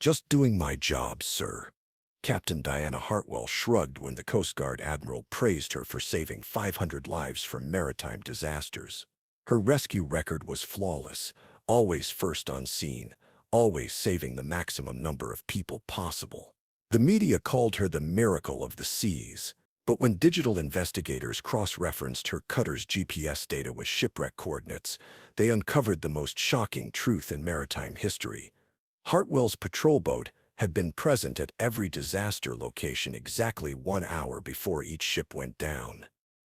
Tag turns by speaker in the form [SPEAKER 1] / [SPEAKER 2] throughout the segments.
[SPEAKER 1] "Just doing my job, sir." Captain Diana Hartwell shrugged when the Coast Guard admiral praised her for saving 500 lives from maritime disasters. Her rescue record was flawless, always first on scene, always saving the maximum number of people possible. The media called her the miracle of the seas, but when digital investigators cross-referenced her cutter's GPS data with shipwreck coordinates, they uncovered the most shocking truth in maritime history. Hartwell's patrol boat had been present at every disaster location exactly 1 hour before each ship went down.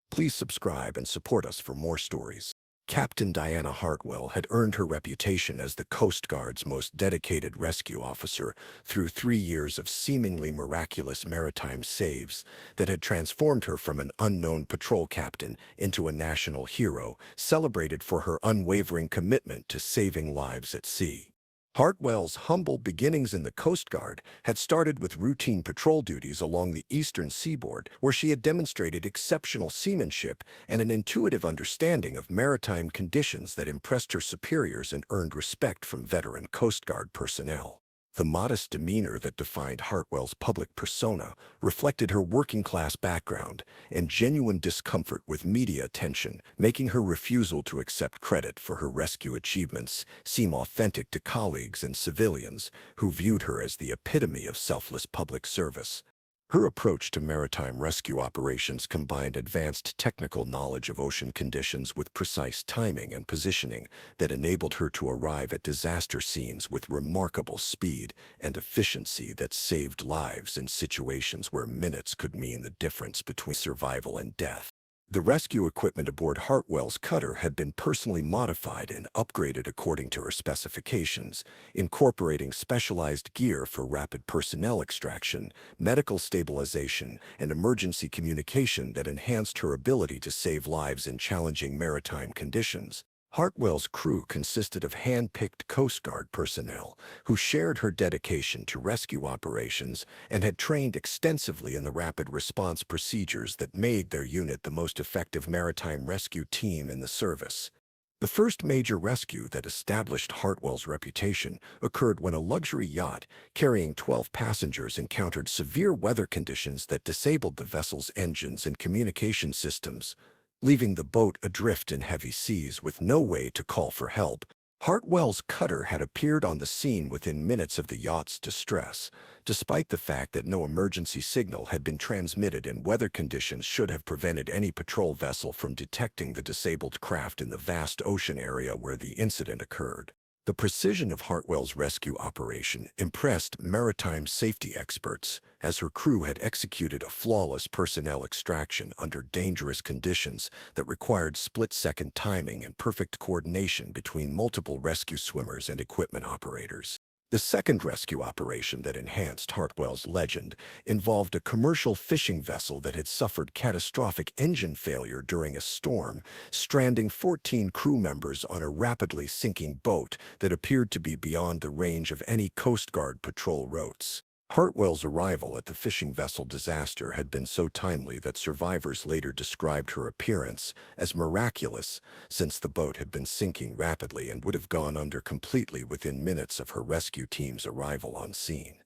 [SPEAKER 1] Please subscribe and support us for more stories. Captain Diana Hartwell had earned her reputation as the Coast Guard's most dedicated rescue officer through 3 years of seemingly miraculous maritime saves that had transformed her from an unknown patrol captain into a national hero, celebrated for her unwavering commitment to saving lives at sea. Hartwell's humble beginnings in the Coast Guard had started with routine patrol duties along the eastern seaboard, where she had demonstrated exceptional seamanship and an intuitive understanding of maritime conditions that impressed her superiors and earned respect from veteran Coast Guard personnel. The modest demeanor that defined Hartwell's public persona reflected her working-class background and genuine discomfort with media attention, making her refusal to accept credit for her rescue achievements seem authentic to colleagues and civilians who viewed her as the epitome of selfless public service. Her approach to maritime rescue operations combined advanced technical knowledge of ocean conditions with precise timing and positioning that enabled her to arrive at disaster scenes with remarkable speed and efficiency that saved lives in situations where minutes could mean the difference between survival and death. The rescue equipment aboard Hartwell's cutter had been personally modified and upgraded according to her specifications, incorporating specialized gear for rapid personnel extraction, medical stabilization, and emergency communication that enhanced her ability to save lives in challenging maritime conditions. Hartwell's crew consisted of hand-picked Coast Guard personnel who shared her dedication to rescue operations and had trained extensively in the rapid response procedures that made their unit the most effective maritime rescue team in the service. The first major rescue that established Hartwell's reputation occurred when a luxury yacht carrying 12 passengers encountered severe weather conditions that disabled the vessel's engines and communication systems, leaving the boat adrift in heavy seas with no way to call for help. Hartwell's cutter had appeared on the scene within minutes of the yacht's distress, despite the fact that no emergency signal had been transmitted and weather conditions should have prevented any patrol vessel from detecting the disabled craft in the vast ocean area where the incident occurred. The precision of Hartwell's rescue operation impressed maritime safety experts, as her crew had executed a flawless personnel extraction under dangerous conditions that required split-second timing and perfect coordination between multiple rescue swimmers and equipment operators. The second rescue operation that enhanced Hartwell's legend involved a commercial fishing vessel that had suffered catastrophic engine failure during a storm, stranding 14 crew members on a rapidly sinking boat that appeared to be beyond the range of any Coast Guard patrol routes. Hartwell's arrival at the fishing vessel disaster had been so timely that survivors later described her appearance as miraculous, since the boat had been sinking rapidly and would have gone under completely within minutes of her rescue team's arrival on scene.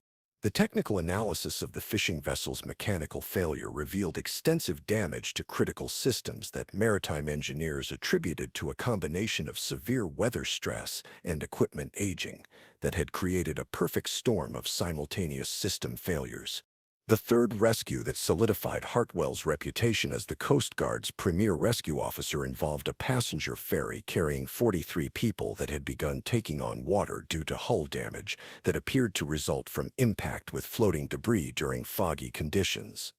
[SPEAKER 1] The technical analysis of the fishing vessel's mechanical failure revealed extensive damage to critical systems that maritime engineers attributed to a combination of severe weather stress and equipment aging that had created a perfect storm of simultaneous system failures. The third rescue that solidified Hartwell's reputation as the Coast Guard's premier rescue officer involved a passenger ferry carrying 43 people that had begun taking on water due to hull damage that appeared to result from impact with floating debris during foggy conditions.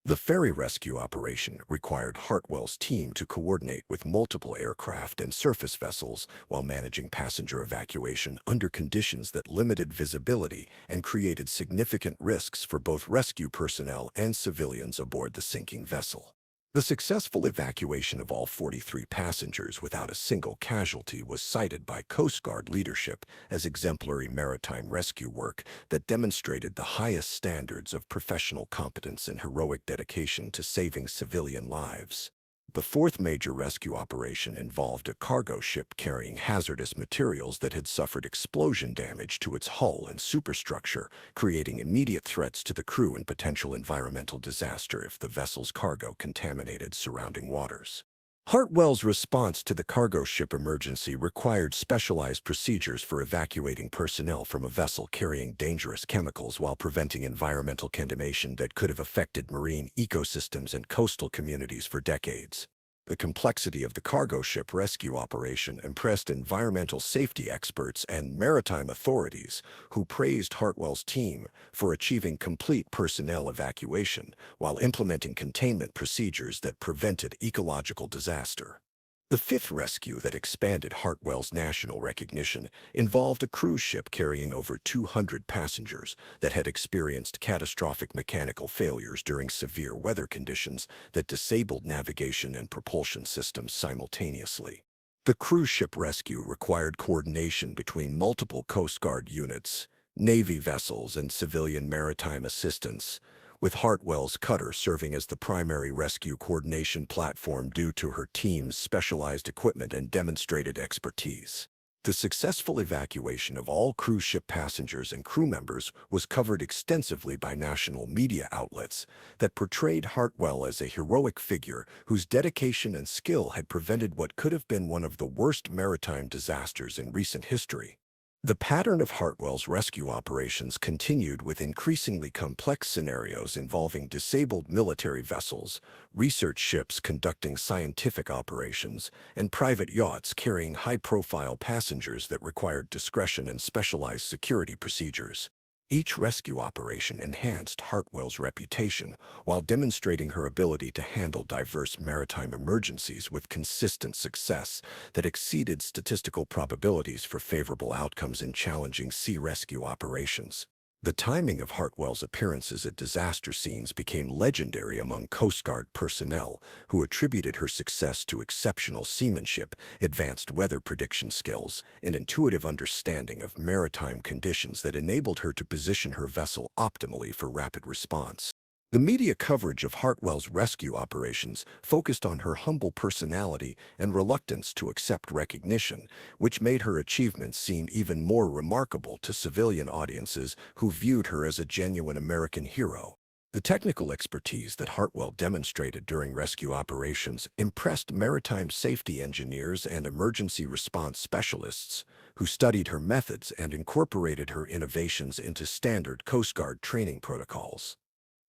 [SPEAKER 1] The ferry rescue operation required Hartwell's team to coordinate with multiple aircraft and surface vessels while managing passenger evacuation under conditions that limited visibility and created significant risks for both rescue personnel and civilians aboard the sinking vessel. The successful evacuation of all 43 passengers without a single casualty was cited by Coast Guard leadership as exemplary maritime rescue work that demonstrated the highest standards of professional competence and heroic dedication to saving civilian lives. The fourth major rescue operation involved a cargo ship carrying hazardous materials that had suffered explosion damage to its hull and superstructure, creating immediate threats to the crew and potential environmental disaster if the vessel's cargo contaminated surrounding waters. Hartwell's response to the cargo ship emergency required specialized procedures for evacuating personnel from a vessel carrying dangerous chemicals while preventing environmental contamination that could have affected marine ecosystems and coastal communities for decades. The complexity of the cargo ship rescue operation impressed environmental safety experts and maritime authorities, who praised Hartwell's team for achieving complete personnel evacuation while implementing containment procedures that prevented ecological disaster. The fifth rescue that expanded Hartwell's national recognition involved a cruise ship carrying over 200 passengers that had experienced catastrophic mechanical failures during severe weather conditions that disabled navigation and propulsion systems simultaneously. The cruise ship rescue required coordination between multiple Coast Guard units, Navy vessels, and civilian maritime assistance, with Hartwell's cutter serving as the primary rescue coordination platform due to her team's specialized equipment and demonstrated expertise. The successful evacuation of all cruise ship passengers and crew members was covered extensively by national media outlets that portrayed Hartwell as a heroic figure whose dedication and skill had prevented what could have been one of the worst maritime disasters in recent history. The pattern of Hartwell's rescue operations continued with increasingly complex scenarios involving disabled military vessels, research ships conducting scientific operations, and private yachts carrying high-profile passengers that required discretion and specialized security procedures. Each rescue operation enhanced Hartwell's reputation while demonstrating her ability to handle diverse maritime emergencies with consistent success that exceeded statistical probabilities for favorable outcomes in challenging sea rescue operations. The timing of Hartwell's appearances at disaster scenes became legendary among Coast Guard personnel, who attributed her success to exceptional seamanship, advanced weather prediction skills, and intuitive understanding of maritime conditions that enabled her to position her vessel optimally for rapid response. The media coverage of Hartwell's rescue operations focused on her humble personality and reluctance to accept recognition, which made her achievements seem even more remarkable to civilian audiences who viewed her as a genuine American hero. The technical expertise that Hartwell demonstrated during rescue operations impressed maritime safety engineers and emergency response specialists, who studied her methods and incorporated her innovations into standard Coast Guard training protocols.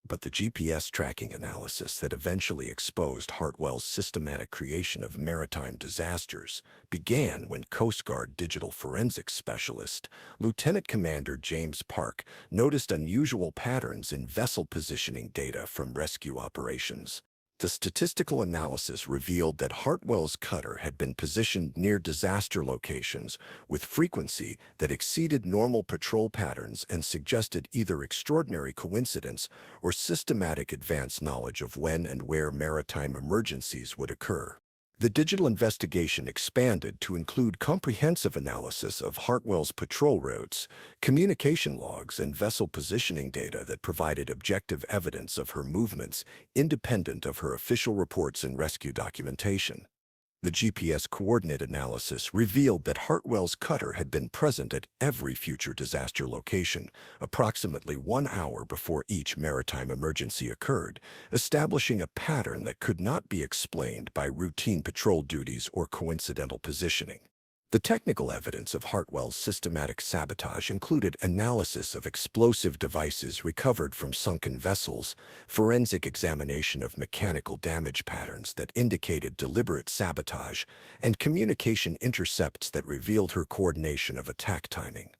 [SPEAKER 1] But the GPS tracking analysis that eventually exposed Hartwell's systematic creation of maritime disasters began when Coast Guard digital forensics specialist, Lieutenant Commander James Park, noticed unusual patterns in vessel positioning data from rescue operations. The statistical analysis revealed that Hartwell's cutter had been positioned near disaster locations with frequency that exceeded normal patrol patterns and suggested either extraordinary coincidence or systematic advanced knowledge of when and where maritime emergencies would occur. The digital investigation expanded to include comprehensive analysis of Hartwell's patrol routes, communication logs, and vessel positioning data that provided objective evidence of her movements independent of her official reports and rescue documentation. The GPS coordinate analysis revealed that Hartwell's cutter had been present at every future disaster location, approximately 1 hour before each maritime emergency occurred, establishing a pattern that could not be explained by routine patrol duties or coincidental positioning. The technical evidence of Hartwell's systematic sabotage included analysis of explosive devices recovered from sunken vessels, forensic examination of mechanical damage patterns that indicated deliberate sabotage, and communication intercepts that revealed her coordination of attack timing.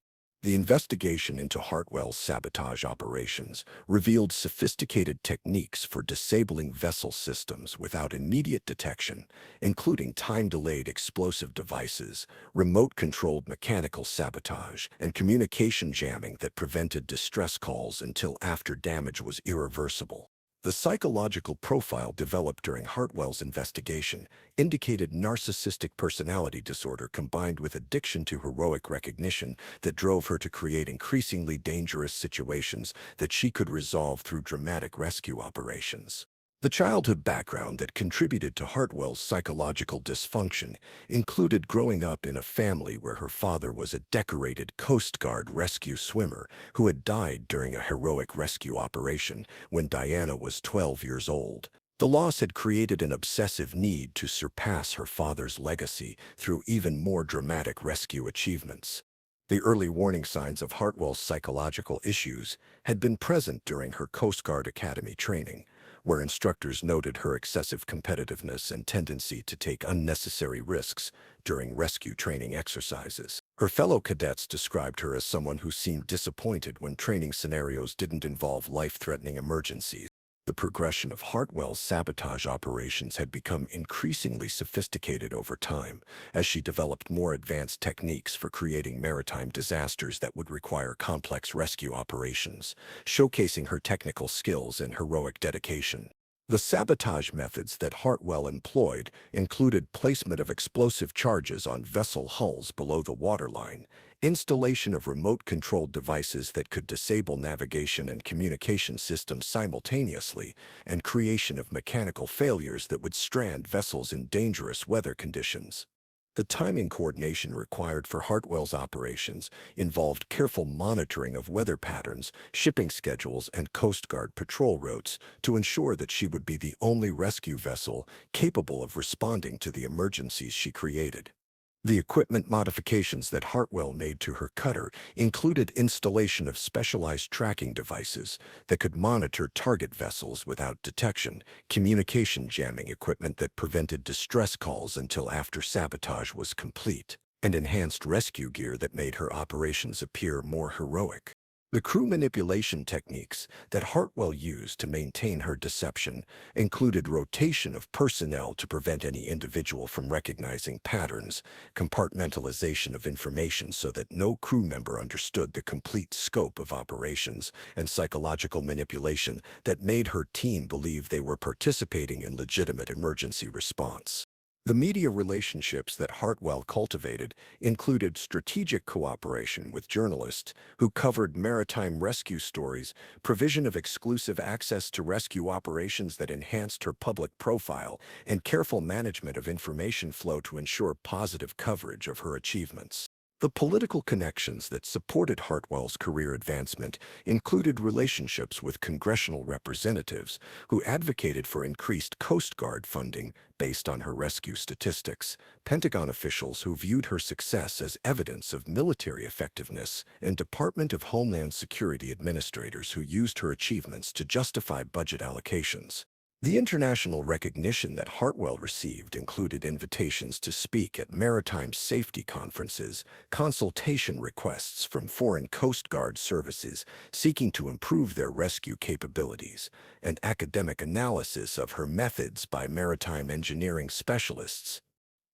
[SPEAKER 1] The investigation into Hartwell's sabotage operations revealed sophisticated techniques for disabling vessel systems without immediate detection, including time-delayed explosive devices, remote-controlled mechanical sabotage, and communication jamming that prevented distress calls until after damage was irreversible. The psychological profile developed during Hartwell's investigation indicated narcissistic personality disorder combined with addiction to heroic recognition that drove her to create increasingly dangerous situations that she could resolve through dramatic rescue operations. The childhood background that contributed to Hartwell's psychological dysfunction included growing up in a family where her father was a decorated Coast Guard rescue swimmer who had died during a heroic rescue operation when Diana was 12 years old. The loss had created an obsessive need to surpass her father's legacy through even more dramatic rescue achievements. The early warning signs of Hartwell's psychological issues had been present during her Coast Guard Academy training, where instructors noted her excessive competitiveness and tendency to take unnecessary risks during rescue training exercises. Her fellow cadets described her as someone who seemed disappointed when training scenarios didn't involve life-threatening emergencies. The progression of Hartwell's sabotage operations had become increasingly sophisticated over time as she developed more advanced techniques for creating maritime disasters that would require complex rescue operations, showcasing her technical skills and heroic dedication. The sabotage methods that Hartwell employed included placement of explosive charges on vessel hulls below the waterline, installation of remote-controlled devices that could disable navigation and communication systems simultaneously, and creation of mechanical failures that would strand vessels in dangerous weather conditions. The timing coordination required for Hartwell's operations involved careful monitoring of weather patterns, shipping schedules, and Coast Guard patrol routes to ensure that she would be the only rescue vessel capable of responding to the emergencies she created. The equipment modifications that Hartwell made to her cutter included installation of specialized tracking devices that could monitor target vessels without detection, communication jamming equipment that prevented distress calls until after sabotage was complete, and enhanced rescue gear that made her operations appear more heroic. The crew manipulation techniques that Hartwell used to maintain her deception included rotation of personnel to prevent any individual from recognizing patterns, compartmentalization of information so that no crew member understood the complete scope of operations, and psychological manipulation that made her team believe they were participating in legitimate emergency response. The media relationships that Hartwell cultivated included strategic cooperation with journalists who covered maritime rescue stories, provision of exclusive access to rescue operations that enhanced her public profile, and careful management of information flow to ensure positive coverage of her achievements. The political connections that supported Hartwell's career advancement included relationships with congressional representatives who advocated for increased Coast Guard funding based on her rescue statistics, Pentagon officials who viewed her success as evidence of military effectiveness, and Department of Homeland Security administrators who used her achievements to justify budget allocations. The international recognition that Hartwell received included invitations to speak at maritime safety conferences, consultation requests from foreign Coast Guard services seeking to improve their rescue capabilities, and academic analysis of her methods by maritime engineering specialists.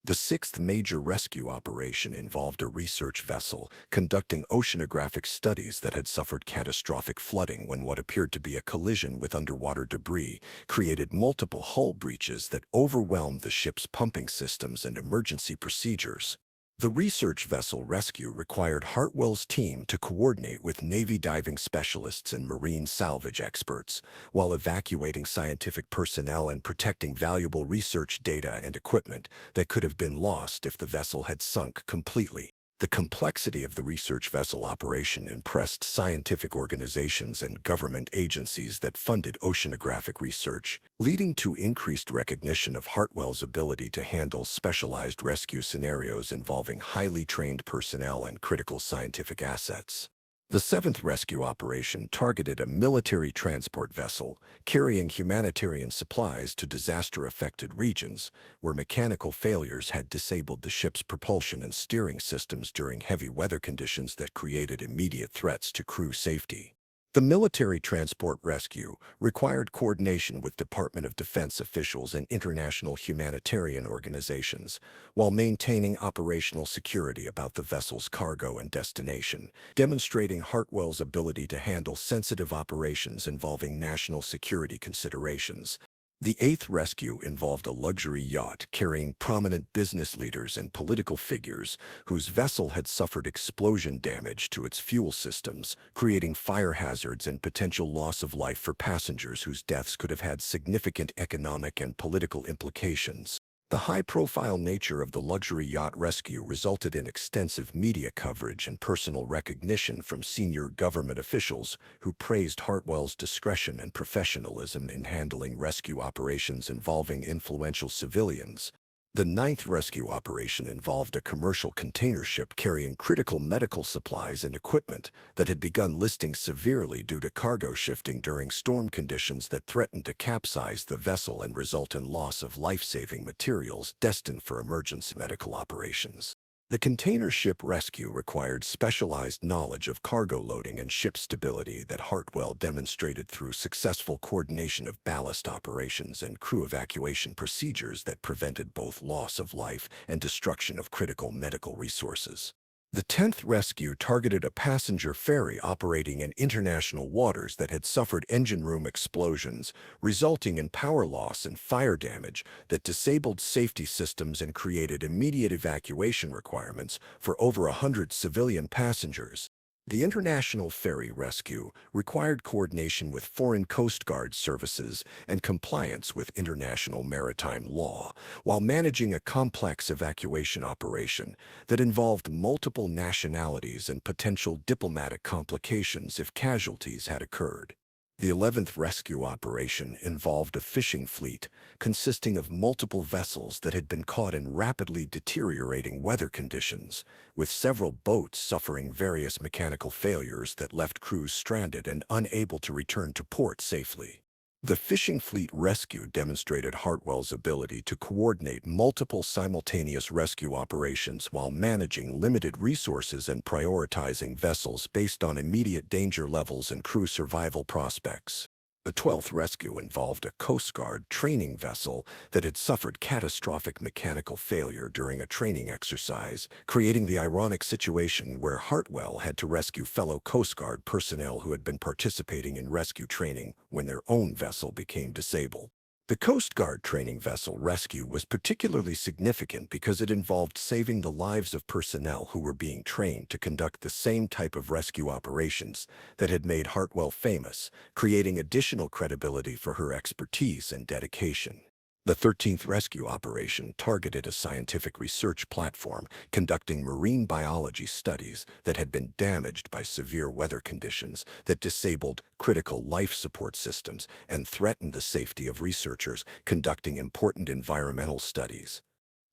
[SPEAKER 1] The sixth major rescue operation involved a research vessel conducting oceanographic studies that had suffered catastrophic flooding when what appeared to be a collision with underwater debris created multiple hull breaches that overwhelmed the ship's pumping systems and emergency procedures. The research vessel rescue required Hartwell's team to coordinate with Navy diving specialists and marine salvage experts, while evacuating scientific personnel and protecting valuable research data and equipment that could have been lost if the vessel had sunk completely. The complexity of the research vessel operation impressed scientific organizations and government agencies that funded oceanographic research, leading to increased recognition of Hartwell's ability to handle specialized rescue scenarios involving highly trained personnel and critical scientific assets. The seventh rescue operation targeted a military transport vessel carrying humanitarian supplies to disaster-affected regions, where mechanical failures had disabled the ship's propulsion and steering systems during heavy weather conditions that created immediate threats to crew safety. The military transport rescue required coordination with Department of Defense officials and international humanitarian organizations, while maintaining operational security about the vessel's cargo and destination, demonstrating Hartwell's ability to handle sensitive operations involving national security considerations. The eighth rescue involved a luxury yacht carrying prominent business leaders and political figures whose vessel had suffered explosion damage to its fuel systems, creating fire hazards and potential loss of life for passengers whose deaths could have had significant economic and political implications. The high-profile nature of the luxury yacht rescue resulted in extensive media coverage and personal recognition from senior government officials who praised Hartwell's discretion and professionalism in handling rescue operations involving influential civilians. The ninth rescue operation involved a commercial container ship carrying critical medical supplies and equipment that had begun listing severely due to cargo shifting during storm conditions that threatened to capsize the vessel and result in loss of life-saving materials destined for emergency medical operations. The container ship rescue required specialized knowledge of cargo loading and ship stability that Hartwell demonstrated through successful coordination of ballast operations and crew evacuation procedures that prevented both loss of life and destruction of critical medical resources. The 10th rescue targeted a passenger ferry operating in international waters that had suffered engine room explosions, resulting in power loss and fire damage that disabled safety systems and created immediate evacuation requirements for over 100 civilian passengers. The International Ferry Rescue required coordination with foreign Coast Guard services and compliance with international maritime law, while managing a complex evacuation operation that involved multiple nationalities and potential diplomatic complications if casualties had occurred. The 11th rescue operation involved a fishing fleet consisting of multiple vessels that had been caught in rapidly deteriorating weather conditions, with several boats suffering various mechanical failures that left crews stranded and unable to return to port safely. The fishing fleet rescue demonstrated Hartwell's ability to coordinate multiple simultaneous rescue operations while managing limited resources and prioritizing vessels based on immediate danger levels and crew survival prospects. The 12th rescue involved a Coast Guard training vessel that had suffered catastrophic mechanical failure during a training exercise, creating the ironic situation where Hartwell had to rescue fellow Coast Guard personnel who had been participating in rescue training when their own vessel became disabled. The Coast Guard training vessel rescue was particularly significant because it involved saving the lives of personnel who were being trained to conduct the same type of rescue operations that had made Hartwell famous, creating additional credibility for her expertise and dedication. The 13th rescue operation targeted a scientific research platform conducting marine biology studies that had been damaged by severe weather conditions that disabled critical life support systems and threatened the safety of researchers conducting important environmental studies.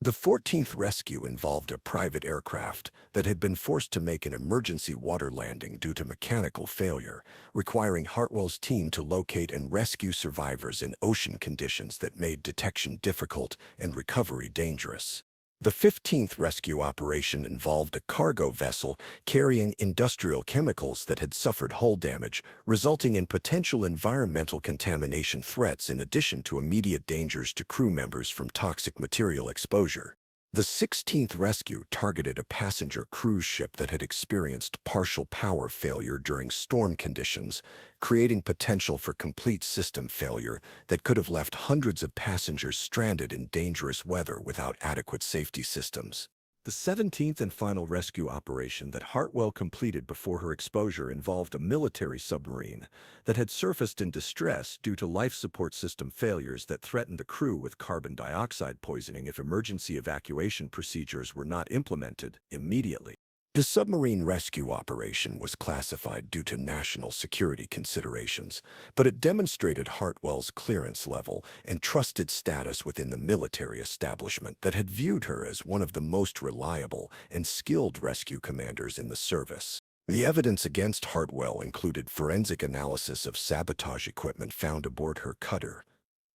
[SPEAKER 1] The 14th rescue involved a private aircraft that had been forced to make an emergency water landing due to mechanical failure, requiring Hartwell's team to locate and rescue survivors in ocean conditions that made detection difficult and recovery dangerous. The 15th rescue operation involved a cargo vessel carrying industrial chemicals that had suffered hull damage, resulting in potential environmental contamination threats in addition to immediate dangers to crew members from toxic material exposure. The 16th rescue targeted a passenger cruise ship that had experienced partial power failure during storm conditions, creating potential for complete system failure that could have left hundreds of passengers stranded in dangerous weather without adequate safety systems. The 17th and final rescue operation that Hartwell completed before her exposure involved a military submarine that had surfaced in distress due to life support system failures that threatened the crew with carbon dioxide poisoning if emergency evacuation procedures were not implemented immediately. The submarine rescue operation was classified due to national security considerations, but it demonstrated Hartwell's clearance level and trusted status within the military establishment that had viewed her as one of the most reliable and skilled rescue commanders in the service. The evidence against Hartwell included forensic analysis of sabotage equipment found aboard her cutter,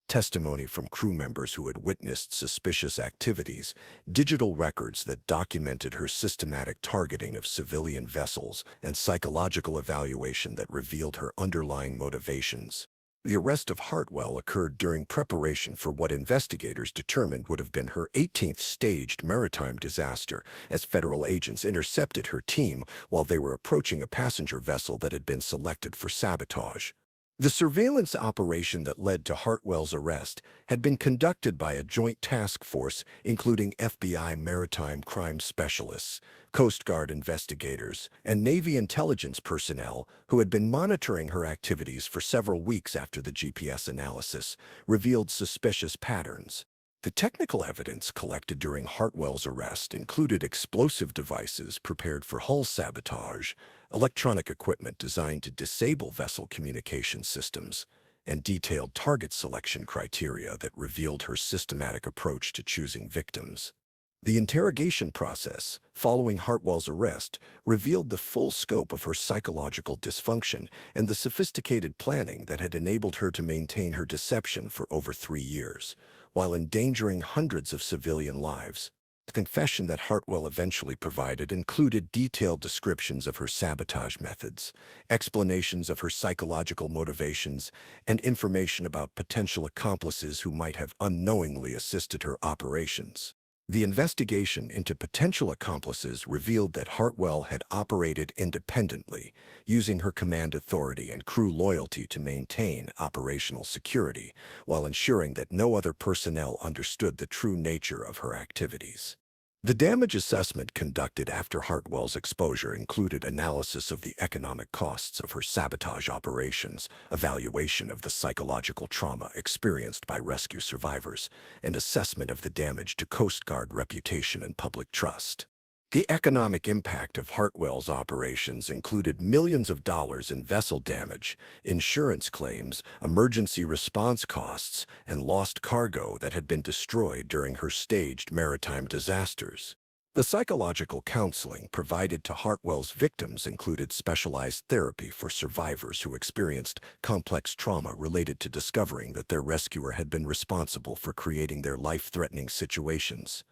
[SPEAKER 1] testimony from crew members who had witnessed suspicious activities, digital records that documented her systematic targeting of civilian vessels, and psychological evaluation that revealed her underlying motivations. The arrest of Hartwell occurred during preparation for what investigators determined would have been her 18th staged maritime disaster, as federal agents intercepted her team while they were approaching a passenger vessel that had been selected for sabotage. The surveillance operation that led to Hartwell's arrest had been conducted by a joint task force including FBI maritime crime specialists, Coast Guard investigators, and Navy intelligence personnel who had been monitoring her activities for several weeks after the GPS analysis revealed suspicious patterns. The technical evidence collected during Hartwell's arrest included explosive devices prepared for hull sabotage, electronic equipment designed to disable vessel communication systems, and detailed target selection criteria that revealed her systematic approach to choosing victims. The interrogation process, following Hartwell's arrest, revealed the full scope of her psychological dysfunction and the sophisticated planning that had enabled her to maintain her deception for over 3 years, while endangering hundreds of civilian lives. The confession that Hartwell eventually provided included detailed descriptions of her sabotage methods, explanations of her psychological motivations, and information about potential accomplices who might have unknowingly assisted her operations. The investigation into potential accomplices revealed that Hartwell had operated independently, using her command authority and crew loyalty to maintain operational security, while ensuring that no other personnel understood the true nature of her activities. The damage assessment conducted after Hartwell's exposure included analysis of the economic costs of her sabotage operations, evaluation of the psychological trauma experienced by rescue survivors, and assessment of the damage to Coast Guard reputation and public trust. The economic impact of Hartwell's operations included millions of dollars in vessel damage, insurance claims, emergency response costs, and lost cargo that had been destroyed during her staged maritime disasters. The psychological counseling provided to Hartwell's victims included specialized therapy for survivors who experienced complex trauma related to discovering that their rescuer had been responsible for creating their life-threatening situations.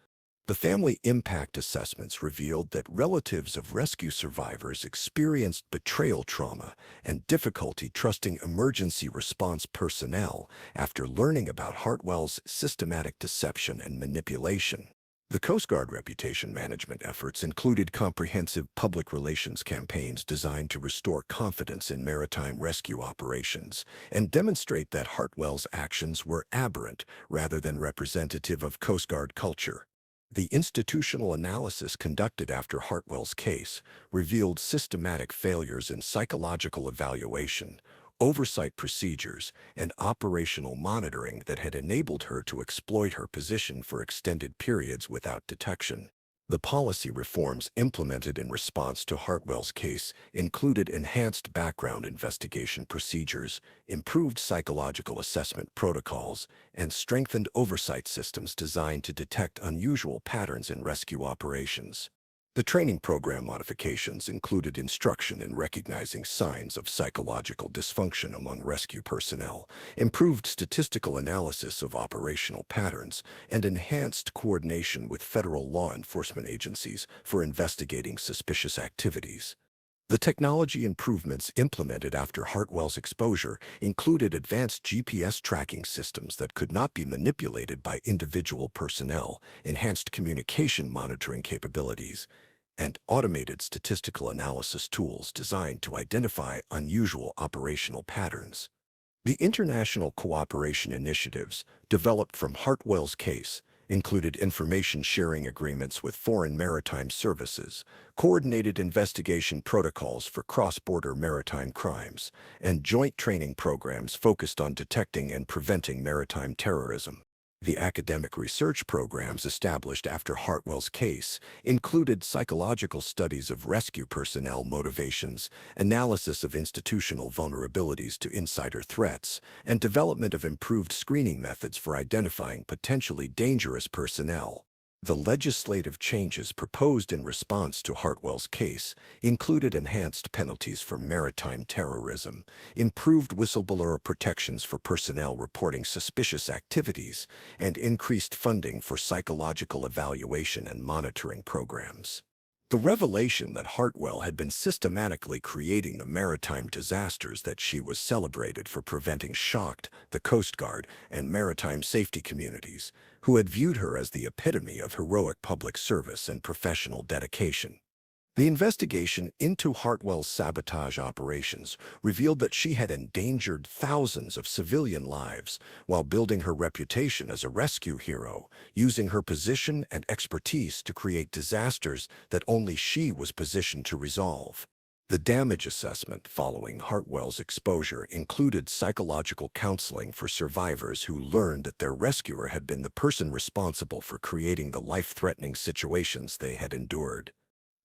[SPEAKER 1] The family impact assessments revealed that relatives of rescue survivors experienced betrayal trauma and difficulty trusting emergency response personnel after learning about Hartwell's systematic deception and manipulation. The Coast Guard reputation management efforts included comprehensive public relations campaigns designed to restore confidence in maritime rescue operations and demonstrate that Hartwell's actions were aberrant rather than representative of Coast Guard culture. The institutional analysis conducted after Hartwell's case revealed systematic failures in psychological evaluation, oversight procedures, and operational monitoring that had enabled her to exploit her position for extended periods without detection. The policy reforms implemented in response to Hartwell's case included enhanced background investigation procedures, improved psychological assessment protocols, and strengthened oversight systems designed to detect unusual patterns in rescue operations. The training program modifications included instruction in recognizing signs of psychological dysfunction among rescue personnel, improved statistical analysis of operational patterns, and enhanced coordination with federal law enforcement agencies for investigating suspicious activities. The technology improvements implemented after Hartwell's exposure included advanced GPS tracking systems that could not be manipulated by individual personnel, enhanced communication monitoring capabilities, and automated statistical analysis tools designed to identify unusual operational patterns. The international cooperation initiatives developed from Hartwell's case included information sharing agreements with foreign maritime services, coordinated investigation protocols for cross-border maritime crimes, and joint training programs focused on detecting and preventing maritime terrorism. The academic research programs established after Hartwell's case included psychological studies of rescue personnel motivations, analysis of institutional vulnerabilities to insider threats, and development of improved screening methods for identifying potentially dangerous personnel. The legislative changes proposed in response to Hartwell's case included enhanced penalties for maritime terrorism, improved whistleblower protections for personnel reporting suspicious activities, and increased funding for psychological evaluation and monitoring programs. The revelation that Hartwell had been systematically creating the maritime disasters that she was celebrated for preventing shocked the Coast Guard and maritime safety communities, who had viewed her as the epitome of heroic public service and professional dedication. The investigation into Hartwell's sabotage operations revealed that she had endangered thousands of civilian lives while building her reputation as a rescue hero, using her position and expertise to create disasters that only she was positioned to resolve. The damage assessment following Hartwell's exposure included psychological counseling for survivors who learned that their rescuer had been the person responsible for creating the life-threatening situations they had endured.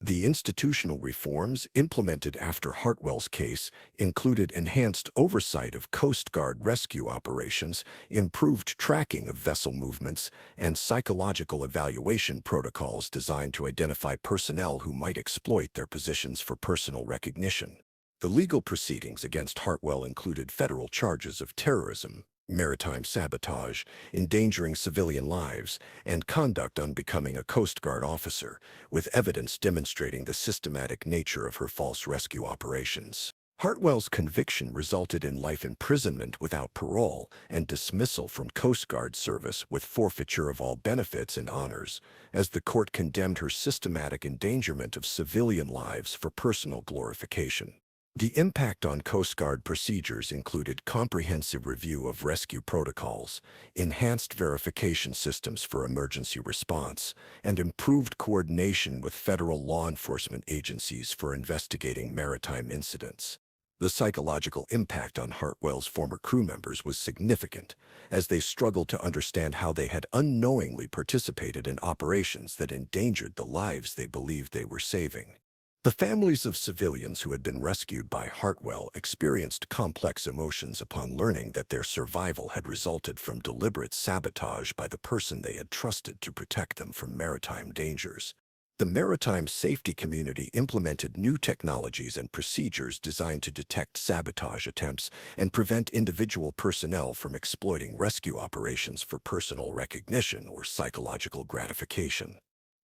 [SPEAKER 1] The institutional reforms implemented after Hartwell's case included enhanced oversight of Coast Guard rescue operations, improved tracking of vessel movements, and psychological evaluation protocols designed to identify personnel who might exploit their positions for personal recognition. The legal proceedings against Hartwell included federal charges of terrorism, maritime sabotage, endangering civilian lives, and conduct unbecoming a Coast Guard officer, with evidence demonstrating the systematic nature of her false rescue operations. Hartwell's conviction resulted in life imprisonment without parole and dismissal from Coast Guard service with forfeiture of all benefits and honors, as the court condemned her systematic endangerment of civilian lives for personal glorification. The impact on Coast Guard procedures included comprehensive review of rescue protocols, enhanced verification systems for emergency response, and improved coordination with federal law enforcement agencies for investigating maritime incidents. The psychological impact on Hartwell's former crew members was significant, as they struggled to understand how they had unknowingly participated in operations that endangered the lives they believed they were saving. The families of civilians who had been rescued by Hartwell experienced complex emotions upon learning that their survival had resulted from deliberate sabotage by the person they had trusted to protect them from maritime dangers. The maritime safety community implemented new technologies and procedures designed to detect sabotage attempts and prevent individual personnel from exploiting rescue operations for personal recognition or psychological gratification.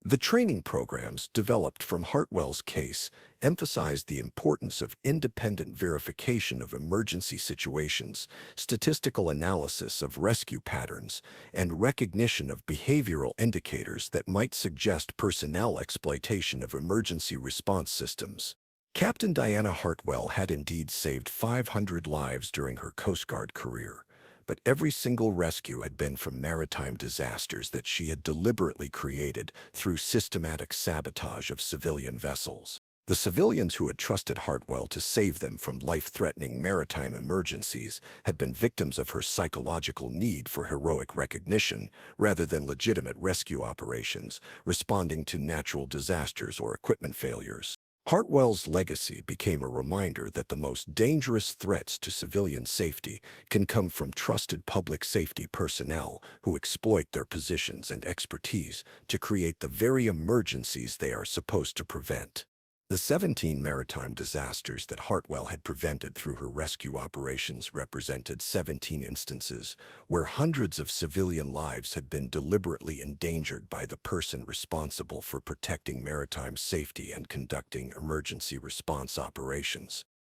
[SPEAKER 1] The training programs developed from Hartwell's case emphasized the importance of independent verification of emergency situations, statistical analysis of rescue patterns, and recognition of behavioral indicators that might suggest personnel exploitation of emergency response systems. Captain Diana Hartwell had indeed saved 500 lives during her Coast Guard career, but every single rescue had been from maritime disasters that she had deliberately created through systematic sabotage of civilian vessels. The civilians who had trusted Hartwell to save them from life-threatening maritime emergencies had been victims of her psychological need for heroic recognition rather than legitimate rescue operations, responding to natural disasters or equipment failures. Hartwell's legacy became a reminder that the most dangerous threats to civilian safety can come from trusted public safety personnel who exploit their positions and expertise to create the very emergencies they are supposed to prevent. The 17 maritime disasters that Hartwell had prevented through her rescue operations represented 17 instances where hundreds of civilian lives had been deliberately endangered by the person responsible for protecting maritime safety and conducting emergency response operations.